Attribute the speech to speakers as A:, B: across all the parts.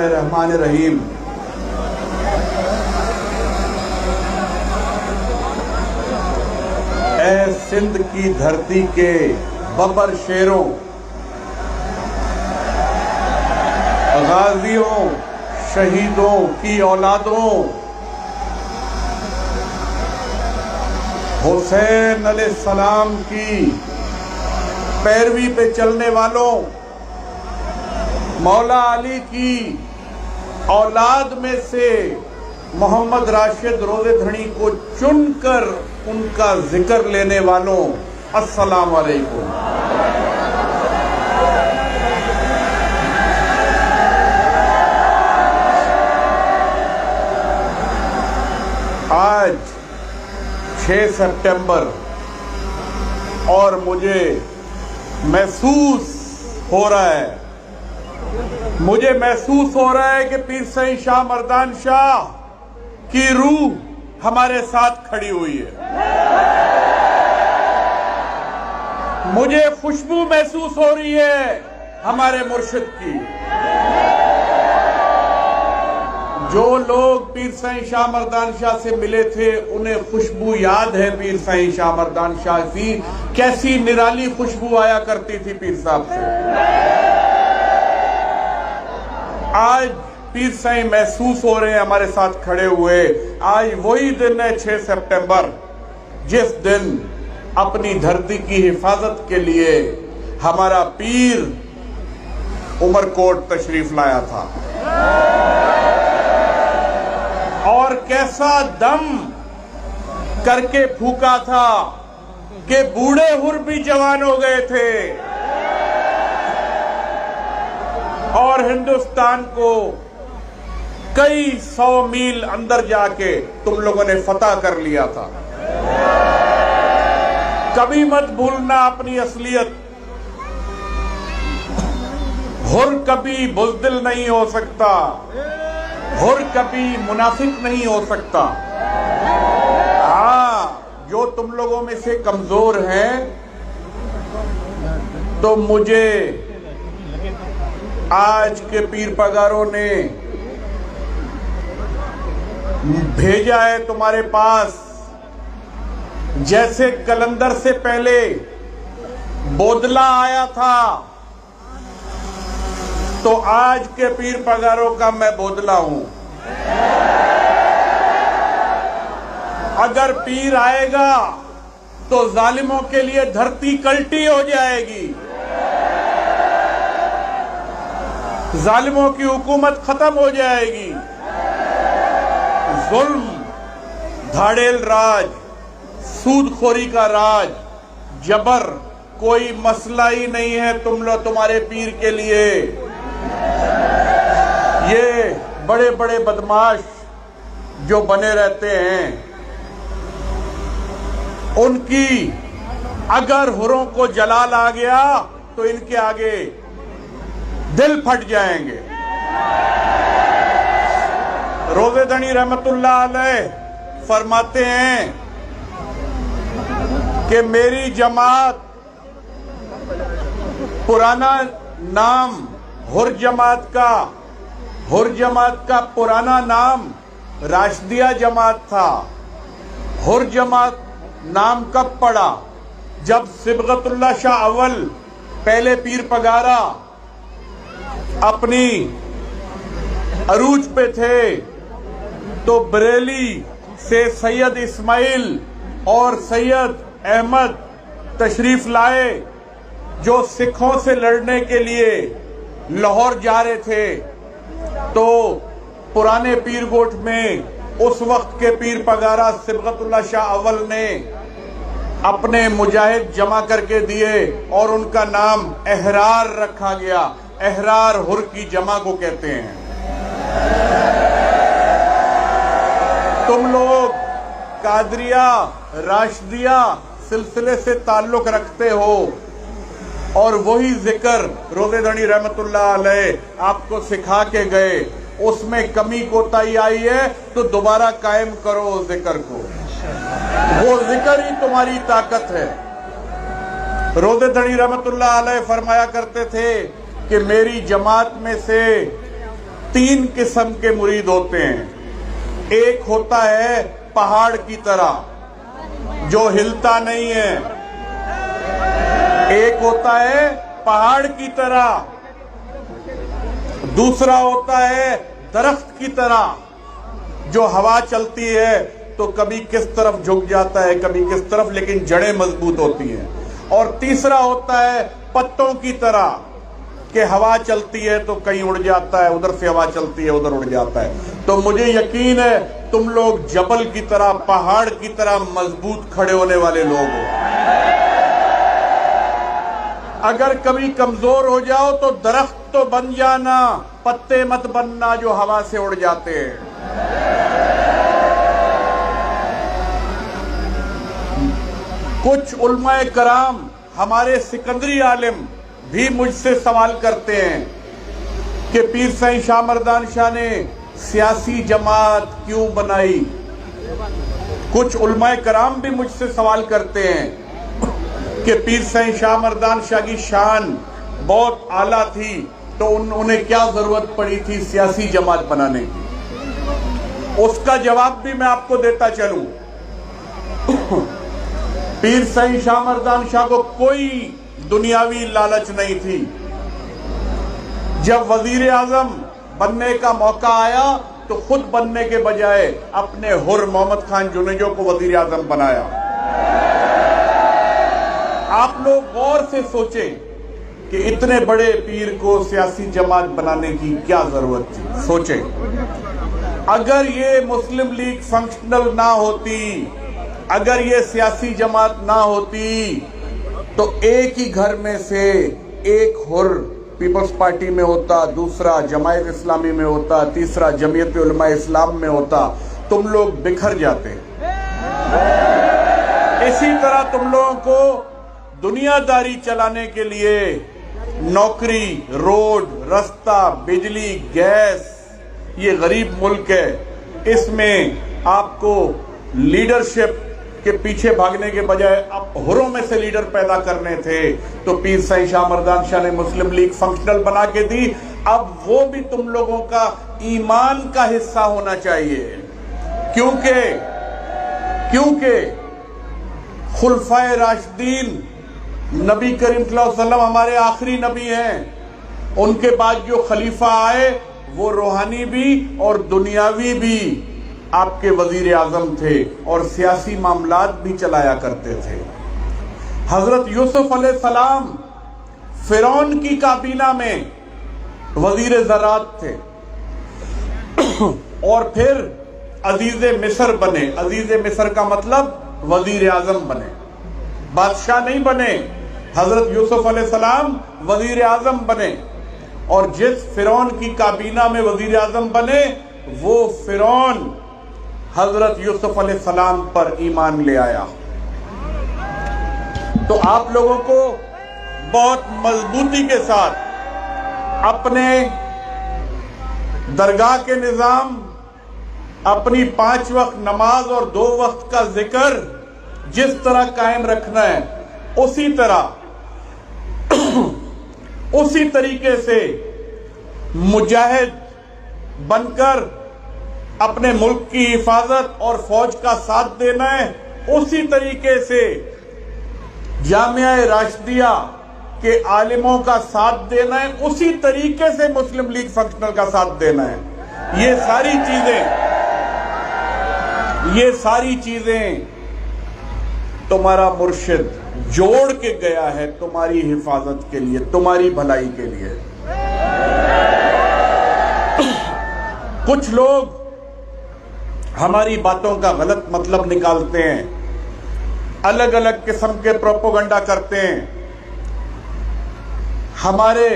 A: الرحمن الرحیم۔ اے سندھ کی دھرتی کے ببر شیروں، غازیوں، شہیدوں کی اولادوں، حسین علیہ السلام کی پیروی پہ چلنے والوں، مولا علی کی اولاد میں سے محمد راشد روزے دھڑی کو چن کر ان کا ذکر لینے والوں، السلام علیکم۔ آج 6 سپٹمبر اور مجھے محسوس ہو رہا ہے کہ پیر سعید شاہ مردان شاہ کی روح ہمارے ساتھ کھڑی ہوئی ہے۔ مجھے خوشبو محسوس ہو رہی ہے ہمارے مرشد کی۔ جو لوگ پیر سعید شاہ مردان شاہ سے ملے تھے انہیں خوشبو یاد ہے پیر سعید شاہ مردان شاہ کی، کیسی نرالی خوشبو آیا کرتی تھی پیر صاحب سے۔ آج پیر سعید محسوس ہو رہے ہیں ہمارے ساتھ کھڑے ہوئے۔ آج وہی دن ہے 6 سپٹمبر جس دن اپنی دھرتی کی حفاظت کے لیے ہمارا پیر عمر کوٹ تشریف لایا تھا، اور کیسا دم کر کے پھونکا تھا کہ بوڑھے ہر بھی جوان ہو گئے تھے، اور ہندوستان کو کئی 100 میل اندر جا کے تم لوگوں نے فتح کر لیا تھا۔ کبھی مت بھولنا اپنی اصلیت۔ ہر کبھی بزدل نہیں ہو سکتا، ہر کبھی منافق نہیں ہو سکتا۔ ہاں، جو تم لوگوں میں سے کمزور ہیں تو مجھے آج کے پیر پگاروں نے بھیجا ہے تمہارے پاس، جیسے کلندر سے پہلے بودلہ آیا تھا تو آج کے پیر پگاروں کا میں بودلہ ہوں۔ اگر پیر آئے گا تو ظالموں کے لیے دھرتی کلٹی ہو جائے گی، ظالموں کی حکومت ختم ہو جائے گی، ظلم، دھاڑیل راج، سود خوری کا راج، جبر کوئی مسئلہ ہی نہیں ہے تمہارے پیر کے لیے۔ یہ بڑے بڑے بدماش جو بنے رہتے ہیں، ان کی اگر ہروں کو جلال آ گیا تو ان کے آگے دل پھٹ جائیں گے۔ روزے دھڑی رحمت اللہ علیہ فرماتے ہیں کہ میری جماعت، پرانا نام ہر جماعت کا پرانا نام راشدیہ جماعت تھا۔ ہر جماعت نام کب پڑا؟ جب صبغت اللہ شاہ اول پہلے پیر پگارا اپنی عروج پہ تھے تو بریلی سے سید اسماعیل اور سید احمد تشریف لائے، جو سکھوں سے لڑنے کے لیے لاہور جا رہے تھے۔ تو پرانے پیر گوٹھ میں اس وقت کے پیر پگارا صبغت اللہ شاہ اول نے اپنے مجاہد جمع کر کے دیے اور ان کا نام احرار رکھا گیا۔ احرار ہر کی جمع کو کہتے ہیں۔ تم لوگ قادریہ راشدیہ سلسلے سے تعلق رکھتے ہو، اور وہی ذکر روزے دھڑی رحمت اللہ علیہ آپ کو سکھا کے گئے، اس میں کمی کوتاہی آئی ہے تو دوبارہ قائم کرو اس ذکر کو۔ وہ ذکر ہی تمہاری طاقت ہے۔ روزے دھڑی رحمت اللہ علیہ فرمایا کرتے تھے کہ میری جماعت میں سے تین قسم کے مرید ہوتے ہیں. ایک ہوتا ہے پہاڑ کی طرح جو ہلتا نہیں ہے. ایک ہوتا ہے پہاڑ کی طرح. دوسرا ہوتا ہے درخت کی طرح جو ہوا چلتی ہے تو کبھی کس طرف جھک جاتا ہے کبھی کس طرف, لیکن جڑیں مضبوط ہوتی ہیں. اور تیسرا ہوتا ہے پتوں کی طرح کہ ہوا چلتی ہے تو کہیں اڑ جاتا ہے, ادھر سے ہوا چلتی ہے ادھر اڑ جاتا ہے. تو مجھے یقین ہے تم لوگ جبل کی طرح, پہاڑ کی طرح مضبوط کھڑے ہونے والے لوگ ہو. اگر کبھی کمزور ہو جاؤ تو درخت تو بن جانا, پتے مت بننا جو ہوا سے اڑ جاتے ہیں. کچھ علماء کرام, ہمارے سکندری عالم بھی مجھ سے سوال کرتے ہیں کہ پیر سائیں شاہ مردان شاہ نے سیاسی جماعت کیوں بنائی. کچھ علماء کرام بھی مجھ سے سوال کرتے ہیں کہ پیر سائیں شاہ مردان شاہ کی شان بہت اعلیٰ تھی تو انہیں کیا ضرورت پڑی تھی سیاسی جماعت بنانے کی. اس کا جواب بھی میں آپ کو دیتا چلوں. پیر سائیں شاہ مردان شاہ کو کوئی دنیاوی لالچ نہیں تھی. جب وزیر اعظم بننے کا موقع آیا تو خود بننے کے بجائے اپنے حر محمد خان جنیجو کو وزیر اعظم بنایا. آپ لوگ غور سے سوچیں کہ اتنے بڑے پیر کو سیاسی جماعت بنانے کی کیا ضرورت تھی. سوچیں, اگر یہ مسلم لیگ فنکشنل نہ ہوتی, اگر یہ سیاسی جماعت نہ ہوتی تو ایک ہی گھر میں سے ایک حر پیپلز پارٹی میں ہوتا, دوسرا جماعت اسلامی میں ہوتا, تیسرا جمعیت علماء اسلام میں ہوتا. تم لوگ بکھر جاتے. اسی طرح تم لوگوں کو دنیا داری چلانے کے لیے نوکری, روڈ, رستہ, بجلی, گیس, یہ غریب ملک ہے, اس میں آپ کو لیڈرشپ کے پیچھے بھاگنے کے بجائے اب حروں میں سے لیڈر پیدا کرنے تھے تو پیر سائیں شاہ مردان شاہ نے مسلم لیگ فنکشنل بنا کے دی. اب وہ بھی تم لوگوں کا ایمان کا حصہ ہونا چاہیے, کیونکہ خلفائے راشدین, نبی کریم صلی اللہ علیہ وسلم ہمارے آخری نبی ہیں, ان کے بعد جو خلیفہ آئے وہ روحانی بھی اور دنیاوی بھی آپ کے وزیر اعظم تھے اور سیاسی معاملات بھی چلایا کرتے تھے. حضرت یوسف علیہ السلام فرعون کی کابینہ میں وزیر زراعت تھے اور پھر عزیز مصر بنے. عزیز مصر کا مطلب وزیر اعظم بنے, بادشاہ نہیں بنے. حضرت یوسف علیہ السلام وزیر اعظم بنے اور جس فرعون کی کابینہ میں وزیر اعظم بنے وہ فرعون حضرت یوسف علیہ السلام پر ایمان لے آیا. تو آپ لوگوں کو بہت مضبوطی کے ساتھ اپنے درگاہ کے نظام, اپنی 5 وقت نماز اور 2 وقت کا ذکر جس طرح قائم رکھنا ہے اسی طریقے سے مجاہد بن کر اپنے ملک کی حفاظت اور فوج کا ساتھ دینا ہے. اسی طریقے سے جامعہ راشدیہ کے عالموں کا ساتھ دینا ہے. اسی طریقے سے مسلم لیگ فنکشنل کا ساتھ دینا ہے. یہ ساری چیزیں تمہارا مرشد جوڑ کے گیا ہے تمہاری حفاظت کے لیے, تمہاری بھلائی کے لیے. کچھ لوگ ہماری باتوں کا غلط مطلب نکالتے ہیں, الگ الگ قسم کے پروپیگنڈا کرتے ہیں, ہمارے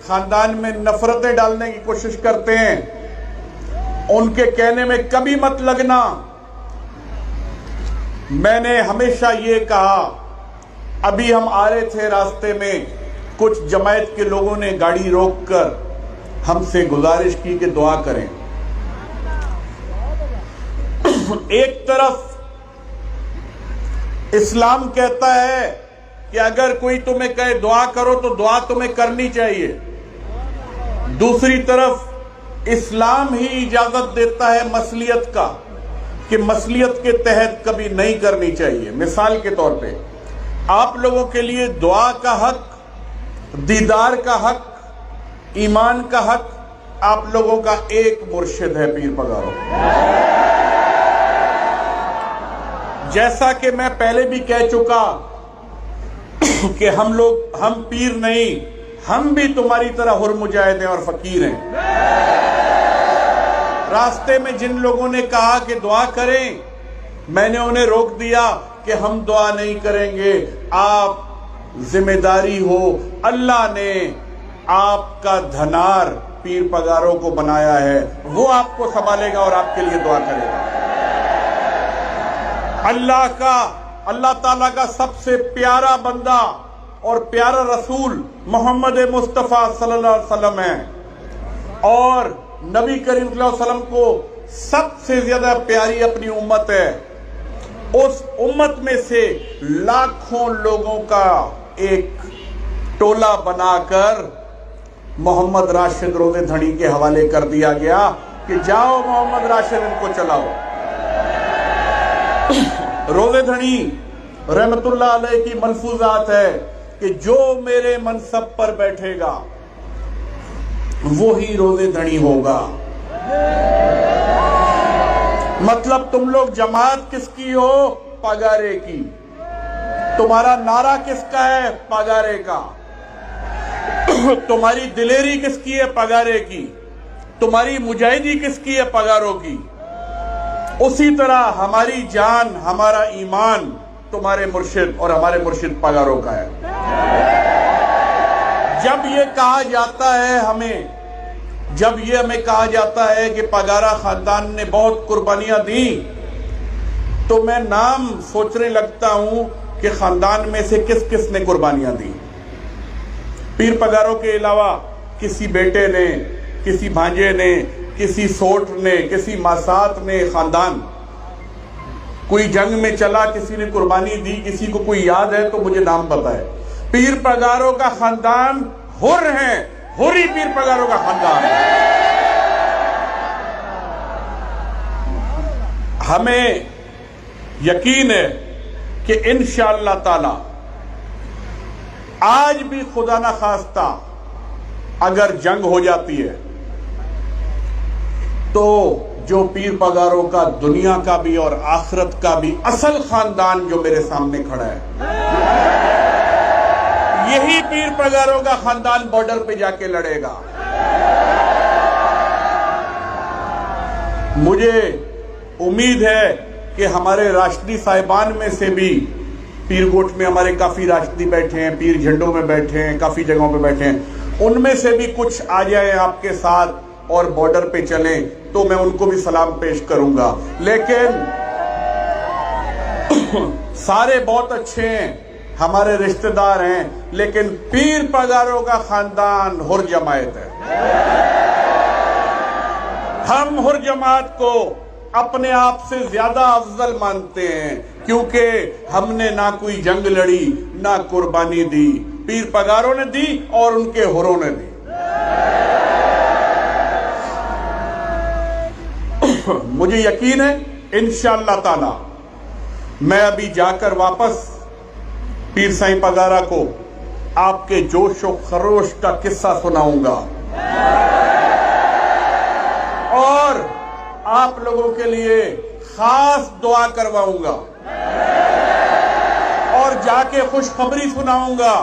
A: خاندان میں نفرتیں ڈالنے کی کوشش کرتے ہیں. ان کے کہنے میں کبھی مت لگنا. میں نے ہمیشہ یہ کہا, ابھی ہم آ رہے تھے راستے میں کچھ جماعت کے لوگوں نے گاڑی روک کر ہم سے گزارش کی کہ دعا کریں. ایک طرف اسلام کہتا ہے کہ اگر کوئی تمہیں کہے دعا کرو تو دعا تمہیں کرنی چاہیے. دوسری طرف اسلام ہی اجازت دیتا ہے مصلیت کا کہ مصلیت کے تحت کبھی نہیں کرنی چاہیے. مثال کے طور پہ آپ لوگوں کے لیے دعا کا حق، دیدار کا حق، ایمان کا حق آپ لوگوں کا ایک مرشد ہے پیر پگارو. جیسا کہ میں پہلے بھی کہہ چکا کہ ہم پیر نہیں، ہم بھی تمہاری طرح حر مجاہد ہیں اور فقیر ہیں. راستے میں جن لوگوں نے کہا کہ دعا کریں، میں نے انہیں روک دیا کہ ہم دعا نہیں کریں گے. آپ ذمہ داری ہو، اللہ نے آپ کا دھنار پیر پگاروں کو بنایا ہے، وہ آپ کو سنبھالے گا اور آپ کے لیے دعا کرے گا. اللہ تعالیٰ کا سب سے پیارا بندہ اور پیارا رسول محمد مصطفیٰ صلی اللہ علیہ وسلم ہے، اور نبی کریم صلی اللہ علیہ وسلم کو سب سے زیادہ پیاری اپنی امت ہے. اس امت میں سے لاکھوں لوگوں کا ایک ٹولہ بنا کر محمد راشد روزے دھڑی کے حوالے کر دیا گیا کہ جاؤ محمد راشد ان کو چلاؤ. روزے دھڑی رحمت اللہ علیہ کی ملفوظات ہے کہ جو میرے منصب پر بیٹھے گا وہی روزے دھڑی ہوگا. مطلب تم لوگ جماعت کس کی ہو؟ پگارے کی. تمہارا نعرہ کس کا ہے؟ پگارے کا. تمہاری دلیری کس کی ہے؟ پگارے کی. تمہاری مجاہدی کس کی ہے؟ پگاروں کی. اسی طرح ہماری جان، ہمارا ایمان تمہارے مرشد اور ہمارے مرشد پگاروں کا ہے. جب یہ ہمیں کہا جاتا ہے کہ پگارا خاندان نے بہت قربانیاں دیں، تو میں نام سوچنے لگتا ہوں کہ خاندان میں سے کس کس نے قربانیاں دیں. پیر پگاروں کے علاوہ کسی بیٹے نے، کسی بھانجے نے، کسی سوٹ نے، کسی ماسات نے خاندان کوئی جنگ میں چلا، کسی نے قربانی دی، کسی کو کوئی یاد ہے تو مجھے نام بتائے. پیر پگاروں کا خاندان حر ہیں، حری پیر پگاروں کا خاندان ہے. ہمیں یقین ہے کہ انشاءاللہ تعالی آج بھی خدا نہ خواستہ اگر جنگ ہو جاتی ہے تو جو پیر پگاروں کا دنیا کا بھی اور آخرت کا بھی اصل خاندان جو میرے سامنے کھڑا ہے، یہی پیر پگاروں کا خاندان بارڈر پہ جا کے لڑے گا. مجھے امید ہے کہ ہمارے راشدی صاحبان میں سے بھی، پیر گوٹ میں ہمارے کافی راشدی بیٹھے ہیں، پیر جھنڈوں میں بیٹھے ہیں، کافی جگہوں پہ بیٹھے ہیں، ان میں سے بھی کچھ آ جائیں آپ کے ساتھ اور بارڈر پہ چلیں تو میں ان کو بھی سلام پیش کروں گا. لیکن سارے بہت اچھے ہیں، ہمارے رشتہ دار ہیں، لیکن پیر پگاروں کا خاندان حر جماعت ہے. ہم حر جماعت کو اپنے آپ سے زیادہ افضل مانتے ہیں، کیونکہ ہم نے نہ کوئی جنگ لڑی، نہ قربانی دی. پیر پگاروں نے دی اور ان کے حروں نے دی. مجھے یقین ہے انشاءاللہ تعالی میں ابھی جا کر واپس پیر سائیں پگارا کو آپ کے جوش و خروش کا قصہ سناؤں گا اور آپ لوگوں کے لیے خاص دعا کرواؤں گا اور جا کے خوشخبری سناؤں گا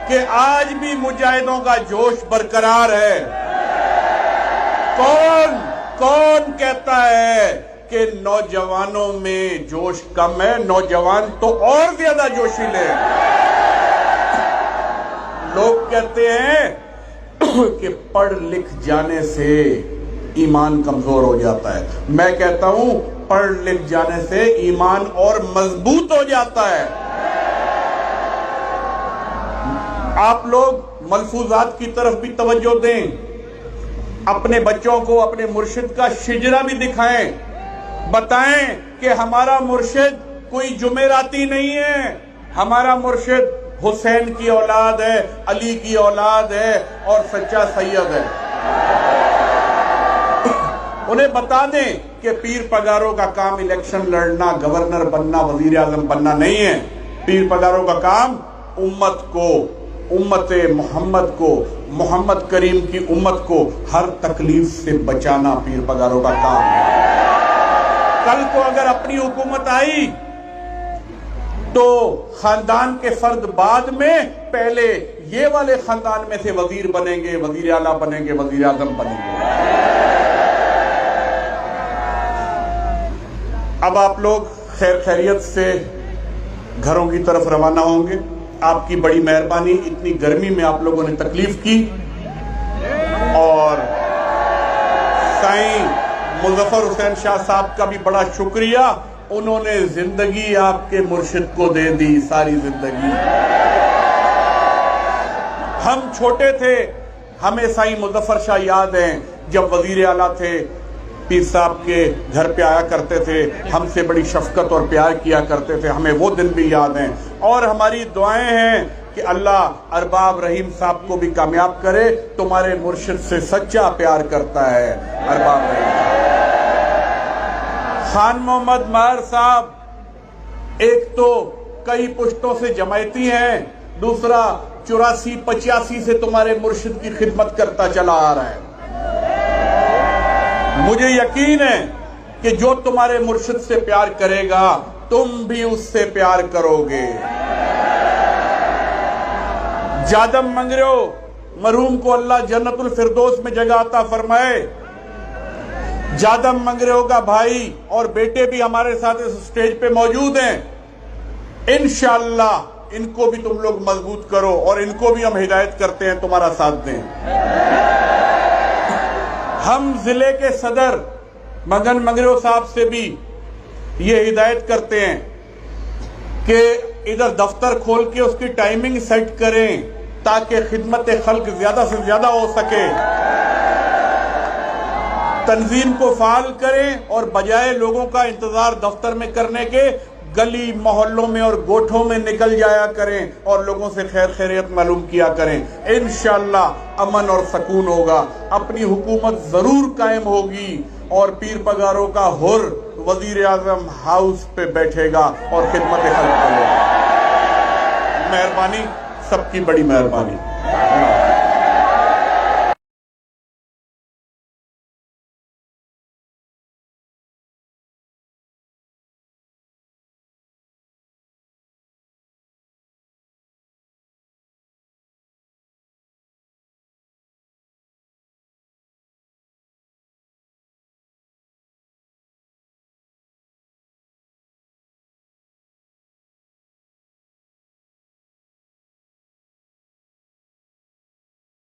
A: کہ آج بھی مجاہدوں کا جوش برقرار ہے. کون کہتا ہے کہ نوجوانوں میں جوش کم ہے؟ نوجوان تو اور زیادہ جوشیلے ہیں. لوگ کہتے ہیں کہ پڑھ لکھ جانے سے ایمان کمزور ہو جاتا ہے. میں کہتا ہوں پڑھ لکھ جانے سے ایمان اور مضبوط ہو جاتا ہے. آپ لوگ ملفوظات کی طرف بھی توجہ دیں، اپنے بچوں کو اپنے مرشد کا شجرہ بھی دکھائیں، بتائیں کہ ہمارا مرشد کوئی جمعراتی نہیں ہے، ہمارا مرشد حسین کی اولاد ہے، علی کی اولاد ہے اور سچا سید ہے. انہیں بتا دیں کہ پیر پگاروں کا کام الیکشن لڑنا، گورنر بننا، وزیر اعظم بننا نہیں ہے. پیر پگاروں کا کام امت کو، امت محمد کو، محمد کریم کی امت کو ہر تکلیف سے بچانا پیر پگاروں کا کام ہے. کل کو اگر اپنی حکومت آئی تو خاندان کے فرد بعد میں پہلے یہ والے خاندان میں سے وزیر بنیں گے، وزیر اعلیٰ بنیں گے، وزیر اعظم بنیں گے. اب آپ لوگ خیر خیریت سے گھروں کی طرف روانہ ہوں گے. آپ کی بڑی مہربانی، اتنی گرمی میں آپ لوگوں نے تکلیف کی، اور سائیں مظفر حسین شاہ صاحب کا بھی بڑا شکریہ. انہوں نے زندگی آپ کے مرشد کو دے دی، ساری زندگی. ہم چھوٹے تھے، ہمیں سائیں مظفر شاہ یاد ہیں، جب وزیر اعلیٰ تھے، پیر صاحب کے گھر پہ آیا کرتے تھے، ہم سے بڑی شفقت اور پیار کیا کرتے تھے. ہمیں وہ دن بھی یاد ہیں، اور ہماری دعائیں ہیں کہ اللہ ارباب رحیم صاحب کو بھی کامیاب کرے. تمہارے مرشد سے سچا پیار کرتا ہے ارباب رحیم صاحب. خان محمد ماہر صاحب ایک تو کئی پشتوں سے جماعتی ہیں، دوسرا 84-85 سے تمہارے مرشد کی خدمت کرتا چلا آ رہا ہے. مجھے یقین ہے کہ جو تمہارے مرشد سے پیار کرے گا تم بھی اس سے پیار کرو گے. جادم منگریو مرحوم کو اللہ جنت الفردوس میں جگہ عطا فرمائے. جادم منگریو کا بھائی اور بیٹے بھی ہمارے ساتھ اس سٹیج پہ موجود ہیں. انشاءاللہ ان کو بھی تم لوگ مضبوط کرو، اور ان کو بھی ہم ہدایت کرتے ہیں تمہارا ساتھ دیں. ہم ضلع کے صدر مگن منگریو صاحب سے بھی یہ ہدایت کرتے ہیں کہ ادھر دفتر کھول کے اس کی ٹائمنگ سیٹ کریں تاکہ خدمت خلق زیادہ سے زیادہ ہو سکے. تنظیم کو فعال کریں، اور بجائے لوگوں کا انتظار دفتر میں کرنے کے گلی محلوں میں اور گوٹھوں میں نکل جایا کریں اور لوگوں سے خیر خیریت معلوم کیا کریں. انشاءاللہ امن اور سکون ہوگا. اپنی حکومت ضرور قائم ہوگی، اور پیر پگاروں کا حر وزیر اعظم ہاؤس پہ بیٹھے گا اور خدمت خلق کرے گا. مہربانی، سب کی بڑی مہربانی.